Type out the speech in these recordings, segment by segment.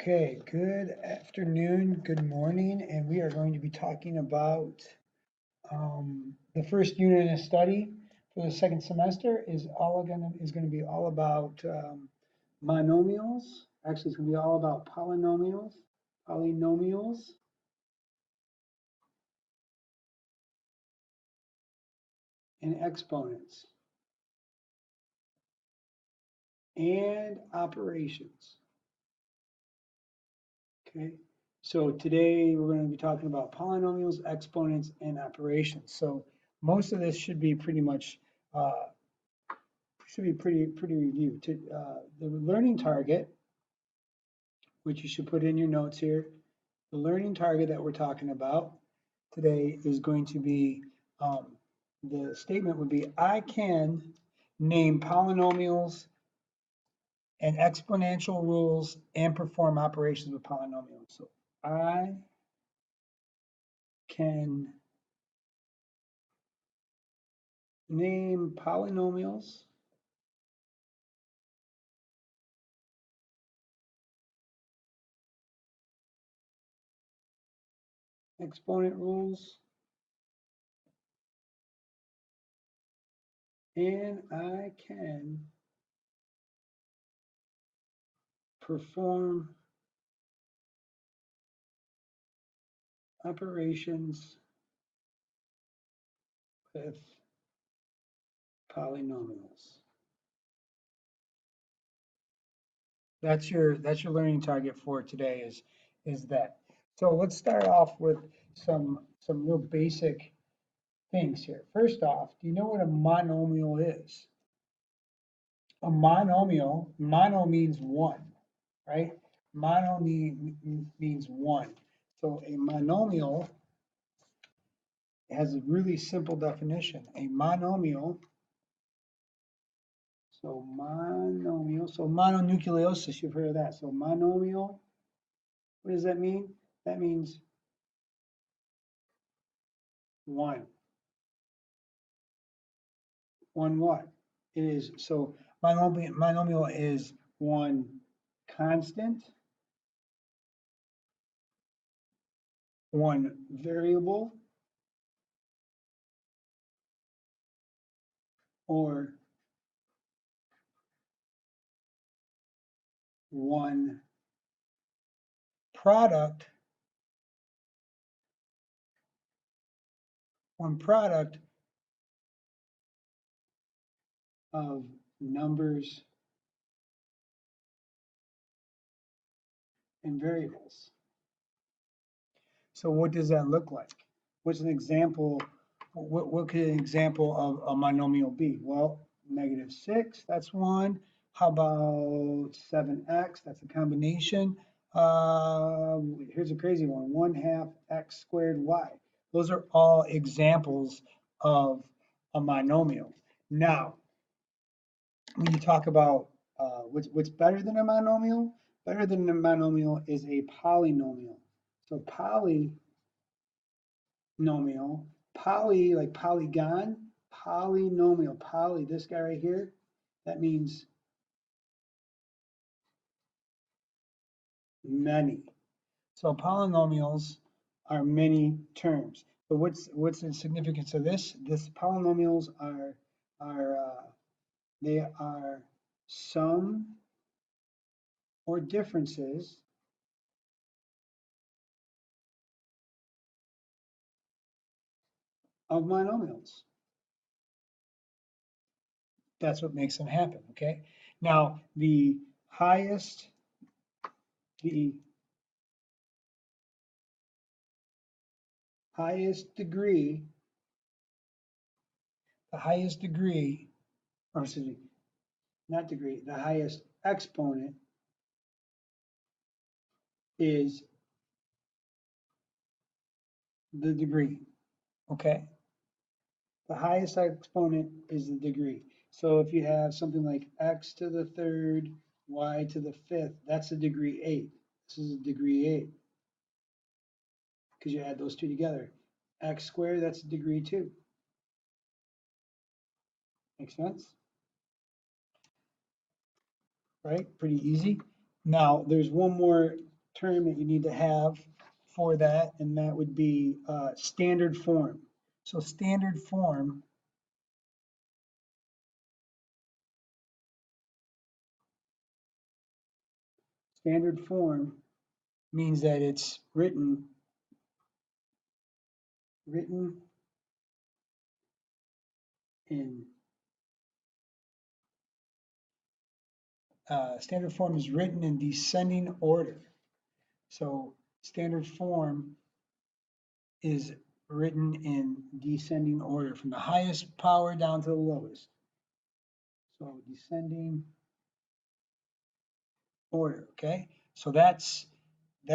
Okay, good afternoon, good morning, and we are going to be talking about the first unit of study for the second semester is going to be all about monomials. Actually, it's going to be all about polynomials, and exponents and operations. Okay, so today we're going to be talking about polynomials, exponents, and operations. So most of this should be pretty much pretty reviewed. The learning target, which you should put in your notes here, the learning target that we're talking about today is going to be the statement would be I can name polynomials and exponential rules and perform operations with polynomials. So I can name polynomials exponent rules and I can perform operations with polynomials. That's your learning target for today is that. So let's start off with some real basic things here. First off, do you know what a monomial is? A monomial, mono means one, right? Mono means one. So a monomial has a really simple definition. A monomial, so mononucleosis, you've heard of that. So monomial, what does that mean? That means one. One what? It is, so monomial is one constant, one variable, or one product of numbers and variables. So what does that look like? What's an example? What could an example of a monomial be? Well, -6, that's one. How about 7x? That's a combination. Here's a crazy one, 1/2 x squared y. Those are all examples of a monomial. Now, when you talk about what's better than a monomial, better than a monomial is a polynomial. So polynomial, poly like polygon, polynomial, poly, this guy right here, that means many. So polynomials are many terms. But what's the significance of this? This polynomials are they are sum or differences of monomials. That's what makes them happen, okay? Now, the highest degree or excuse me, not degree, the highest exponent is the degree, okay? The highest exponent is the degree. So if you have something like x to the third, y to the fifth, that's a degree 8. This is a degree 8 because you add those two together. X squared, that's a degree 2. Make sense? Right? Pretty easy. Now, there's one more term that you need to have for that, and that would be standard form. So standard form means that it's written in standard form is written in descending order. So standard form is written in descending order from the highest power down to the lowest. So descending order, okay? So that's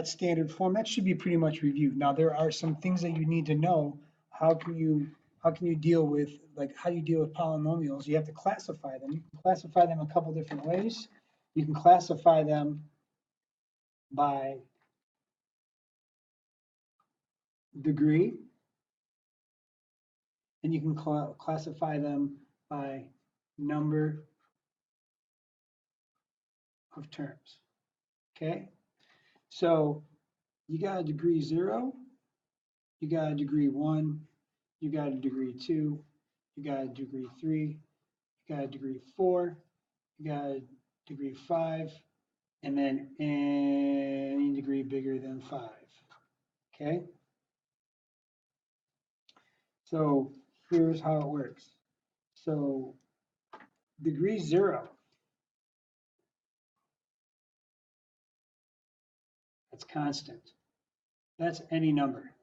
standard form. That should be pretty much reviewed. Now there are some things that you need to know. How can you deal with, like, how do you deal with polynomials? You have to classify them. You can classify them a couple different ways. You can classify them by degree, and you can classify them by number of terms. Okay, so you got a degree 0, you got a degree 1, you got a degree 2, you got a degree 3, you got a degree 4, you got a degree 5, and then any degree bigger than 5. Okay, so here's how it works. So degree 0, that's constant. That's any number.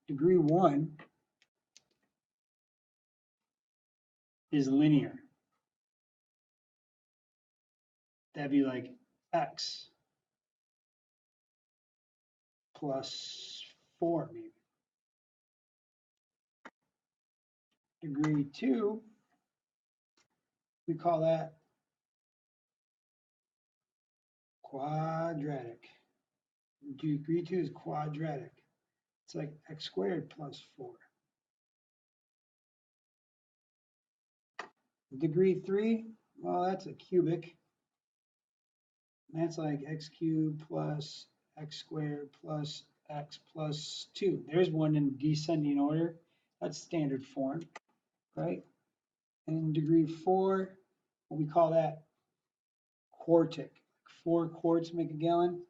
Degree 1 is linear. That'd be like x plus 4 maybe. Degree 2, we call that quadratic. Degree 2 is quadratic. It's like x squared plus 4. Degree 3, well, that's a cubic. That's like x cubed plus x squared plus x plus 2. There's one in descending order. That's standard form, right? And degree 4, we call that quartic. 4 quarts make a gallon,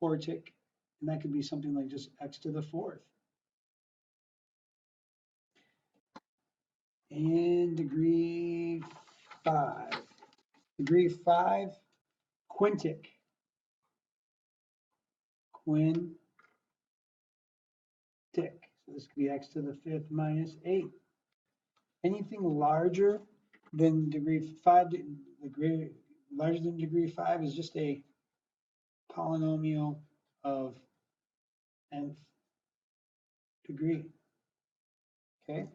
quartic. And that could be something like just x to the 4th. And degree 5. Degree 5, quintic. Quintic. So this could be x to the 5th minus 8. Anything larger than degree 5, larger than degree 5 is just a polynomial of nth degree. Okay.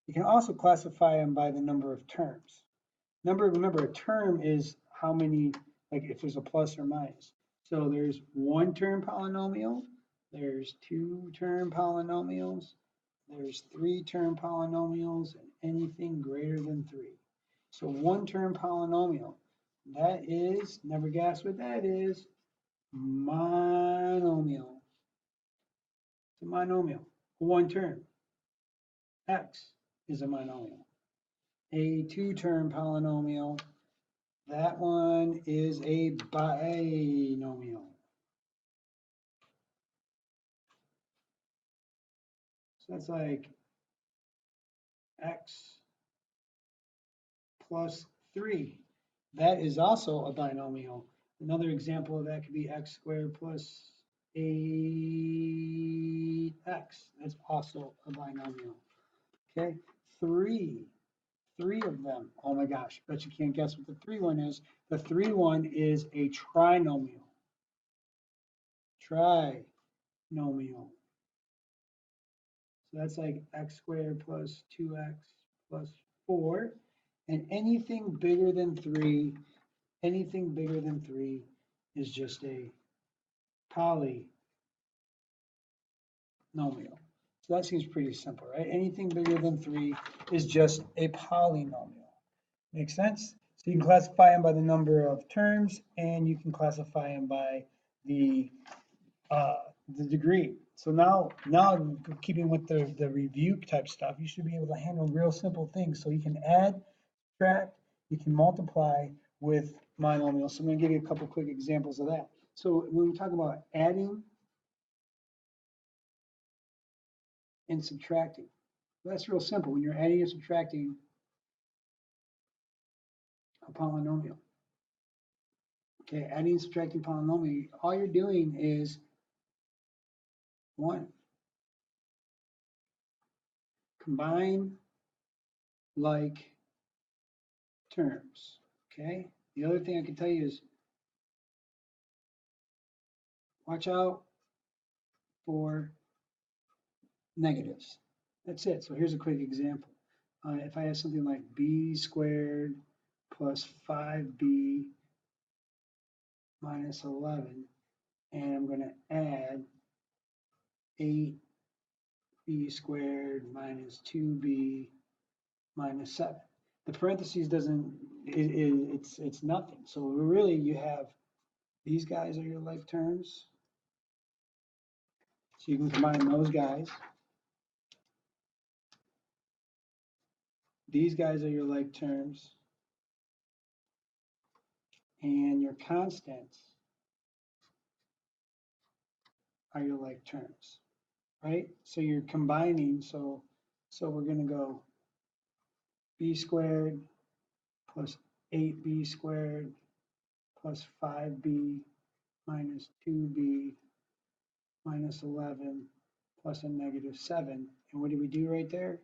You can also classify them by the number of terms. Remember, a term is how many, like if there's a plus or minus. So there's 1-term polynomial, there's 2-term polynomials, there's 3-term polynomials, and anything greater than 3. So 1-term polynomial, that is, never guess what that is, monomial. It's a monomial, 1 term. X is a monomial. A 2-term polynomial, that one is a binomial. So that's like x plus 3. That is also a binomial. Another example of that could be x squared plus 8x. That's also a binomial. Okay, 3 of them. Oh my gosh, bet you can't guess what the 3 one is. The 3 one is a trinomial. Trinomial. So that's like x squared plus 2x plus 4. And anything bigger than 3 is just a polynomial. So that seems pretty simple, right? Anything bigger than 3 is just a polynomial. Make sense? So you can classify them by the number of terms, and you can classify them by the degree. So now keeping with the review type stuff, you should be able to handle real simple things. So you can add, subtract, you can multiply with monomials. So I'm going to give you a couple quick examples of that. So when we talk about adding and subtracting, that's real simple. When you're adding and subtracting a polynomial, okay, adding and subtracting polynomial, all you're doing is one, combine like terms, okay? The other thing I can tell you is watch out for negatives. That's it. So here's a quick example. If I have something like b squared plus 5b minus 11, and I'm going to add 8b squared minus 2b minus 7. The parentheses doesn't, it's nothing. So really you have, these guys are your like terms. So you can combine those guys. These guys are your like terms. And your constants are your like terms, right? So you're combining, so we're going to go b squared plus 8b squared plus 5b minus 2b minus 11 plus a negative 7. And what did we do right there?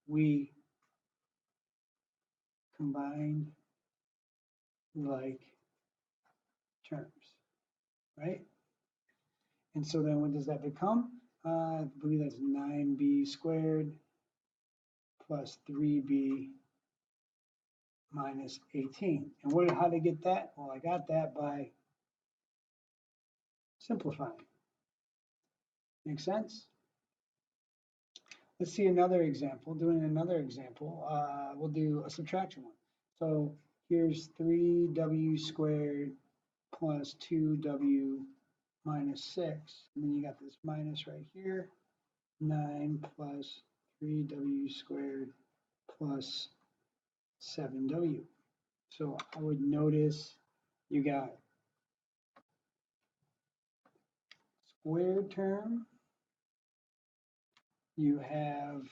We combined like terms, right? And so then what does that become? I believe that's 9b squared plus 3b minus 18. And how did I get that? Well, I got that by simplifying. Make sense? Let's see another example. Doing another example, we'll do a subtraction one. So here's 3w squared plus 2w minus 6. And then you got this minus right here. 9 plus 3w squared plus 7w. So I would notice you got squared term, you have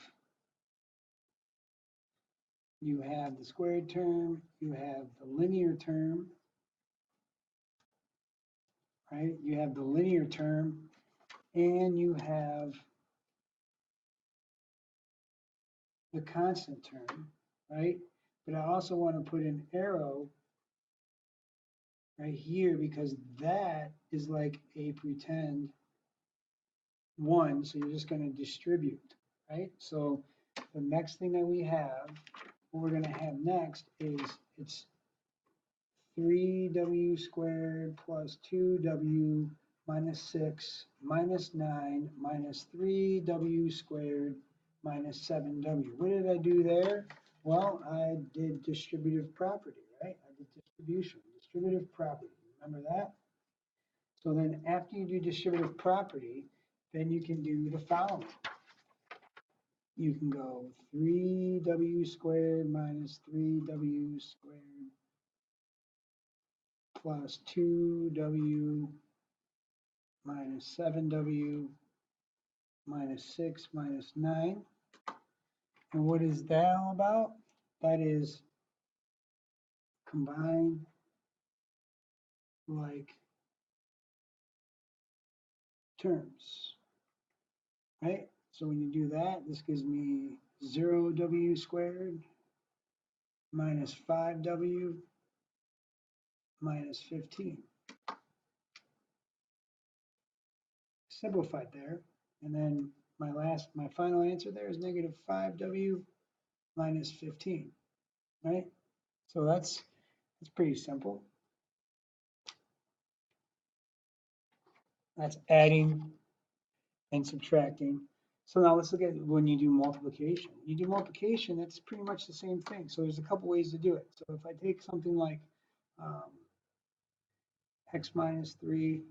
the squared term, you have the linear term, right? You have the linear term, and you have the constant term, right? But I also want to put an arrow right here because that is like a pretend 1, so you're just going to distribute, right? So the next thing that we have, what we're going to have next is it's 3w squared plus 2w minus 6 minus 9 minus 3w squared minus 7w. What did I do there? Well, I did distributive property, right? I did distributive property. Remember that? So then after you do distributive property, then you can do the following. You can go 3w squared minus 3w squared plus 2w minus 7w minus 6 minus 9. And what is that all about? That is combine like terms, right? So when you do that, this gives me 0w squared minus 5w minus 15. Simplified there. And then my final answer there is negative 5w minus 15, right? So that's pretty simple. That's adding and subtracting. So now let's look at when you do multiplication. You do multiplication, it's pretty much the same thing. So there's a couple ways to do it. So if I take something like x minus 3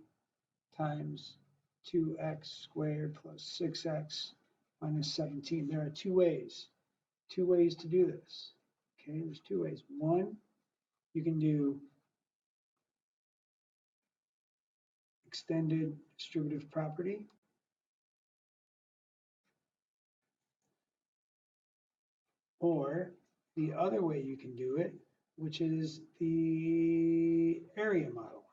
times 2x squared plus 6x minus 17, there are two ways to do this. Okay, there's two ways. One, you can do extended distributive property. Or the other way you can do it, which is the area model.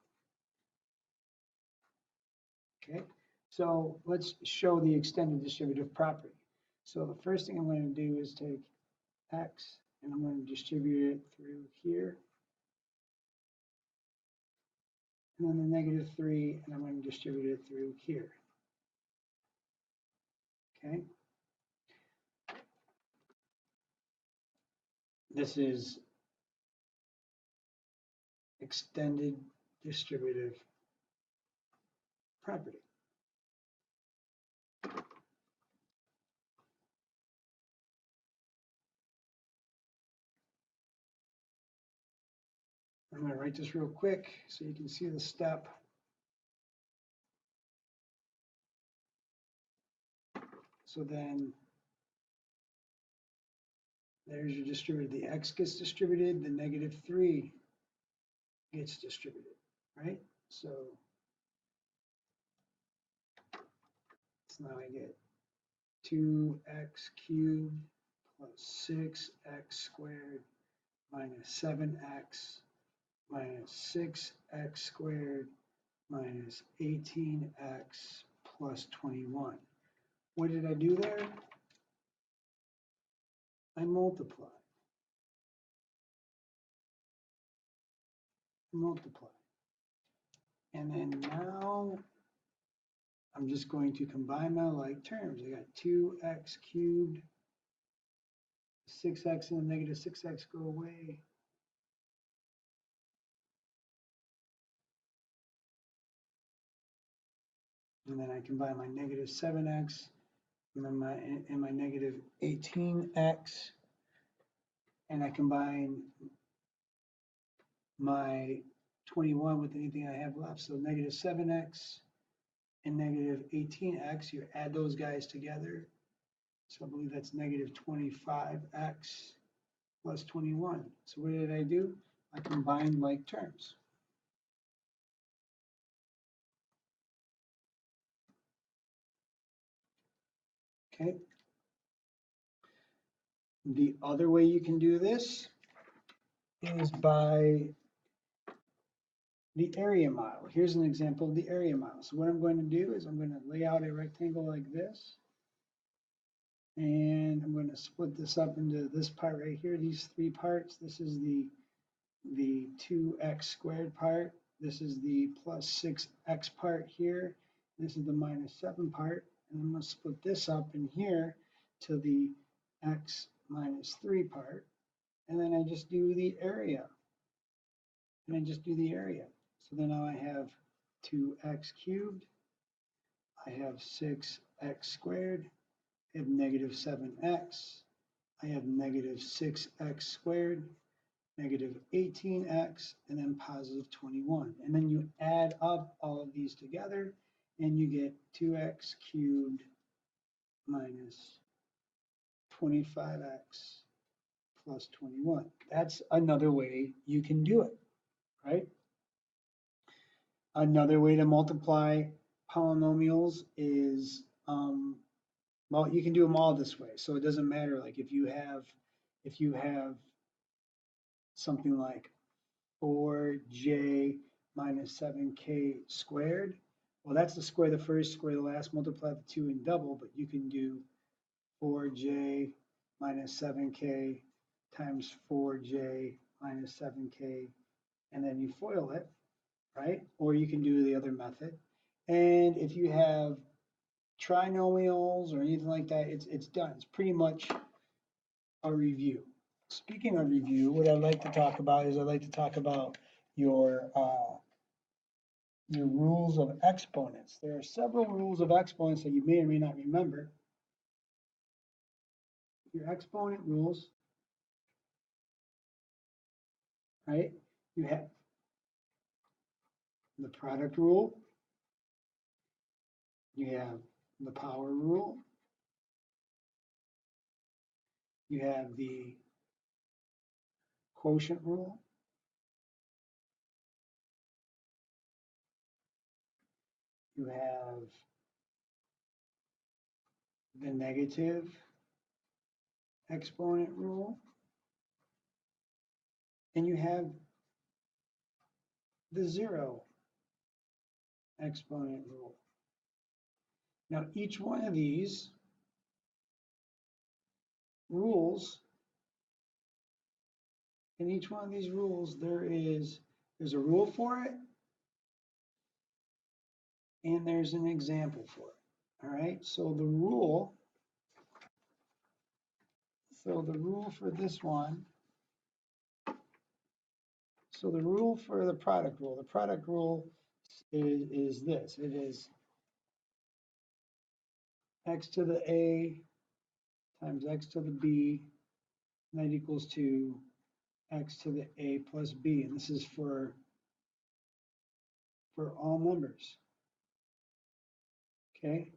Okay, so let's show the extended distributive property. So the first thing I'm going to do is take x and I'm going to distribute it through here. And then the -3, and I'm going to distribute it through here. Okay. This is extended distributive property. I'm going to write this real quick so you can see the step. So then there's your distributed. The x gets distributed, the -3 gets distributed, right? So now I get 2x cubed plus 6x squared minus 7x minus 6x squared minus 18x plus 21. What did I do there? I multiplied. And then now I'm just going to combine my like terms. I got 2x cubed, 6x and the -6x go away. And then I combine my -7x and then my -18x. And I combine my 21 with anything I have left. So -7x and -18x, you add those guys together. So I believe that's -25x plus 21. So what did I do? I combined like terms. Okay. The other way you can do this is by the area model. Here's an example of the area model. So what I'm going to do is I'm going to lay out a rectangle like this. And I'm going to split this up into this part right here, these three parts. This is the 2x squared part. This is the plus 6x part here. This is the -7 part. And I'm going to split this up in here to the x minus 3 part. And then I just do the area. So then now I have 2x cubed. I have 6x squared. I have -7x. I have -6x squared, -18x, and then positive 21. And then you add up all of these together, and you get 2x cubed minus 25x plus 21. That's another way you can do it, right? Another way to multiply polynomials is, well, you can do them all this way. So it doesn't matter, like if you have something like 4j minus 7k squared, well, that's the square of the first, square of the last, multiply the two and double, but you can do 4j minus 7k times 4j minus 7k, and then you FOIL it, right? Or you can do the other method. And if you have trinomials or anything like that, it's done. It's pretty much a review. Speaking of review, what I'd like to talk about is your rules of exponents. There are several rules of exponents that you may or may not remember. your exponent rules, right? You have the product rule, you have the power rule, you have the quotient rule, you have the negative exponent rule, and you have the zero exponent rule. Now, each one of these rules, in each one of these rules, there's a rule for it, and there's an example for it. All right, so the rule for this one, so the rule for the product rule is this. It is x to the a times x to the b, and that equals to x to the a plus b, and this is for all numbers. Okay,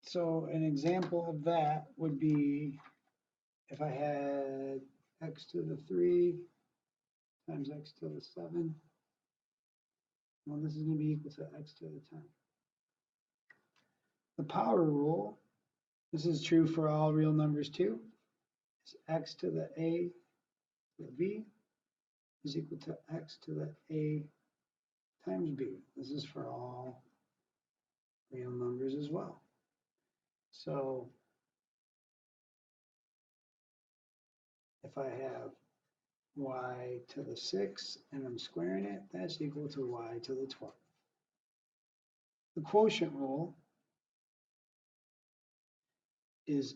so an example of that would be if I had x to the 3 times x to the 7, well, this is going to be equal to x to the 10. The power rule, this is true for all real numbers too, is x to the a to the b is equal to x to the a times b. This is for all real numbers as well. So if I have y to the 6 and I'm squaring it, that's equal to y to the 12. The quotient rule is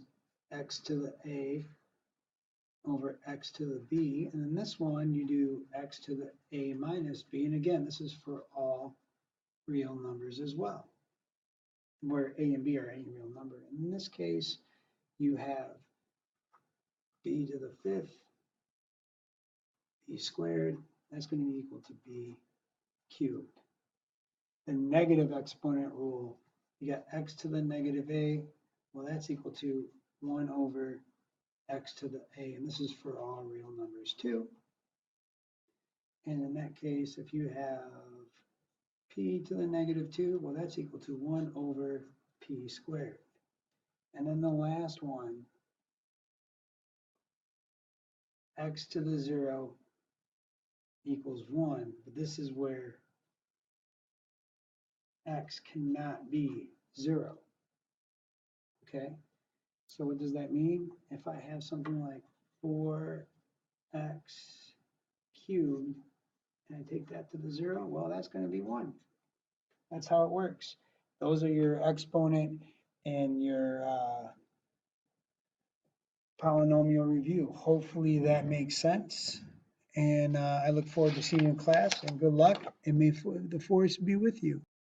x to the a over x to the b, and in this one you do x to the a minus b, and again this is for all real numbers as well, where a and b are any real number. And in this case you have b to the 5th, b squared, that's going to be equal to b cubed. The negative exponent rule, you got x to the negative a, well that's equal to 1 over x to the a, and this is for all real numbers too. And in that case, if you have p to the negative 2, well that's equal to 1 over p squared. And then the last one, x to the 0 equals 1, but this is where x cannot be 0. Okay, so what does that mean? If I have something like 4x cubed and I take that to the 0, well that's going to be 1. That's how it works. Those are your exponent and your polynomial review. Hopefully that makes sense. And I look forward to seeing you in class, and good luck, and may the force be with you.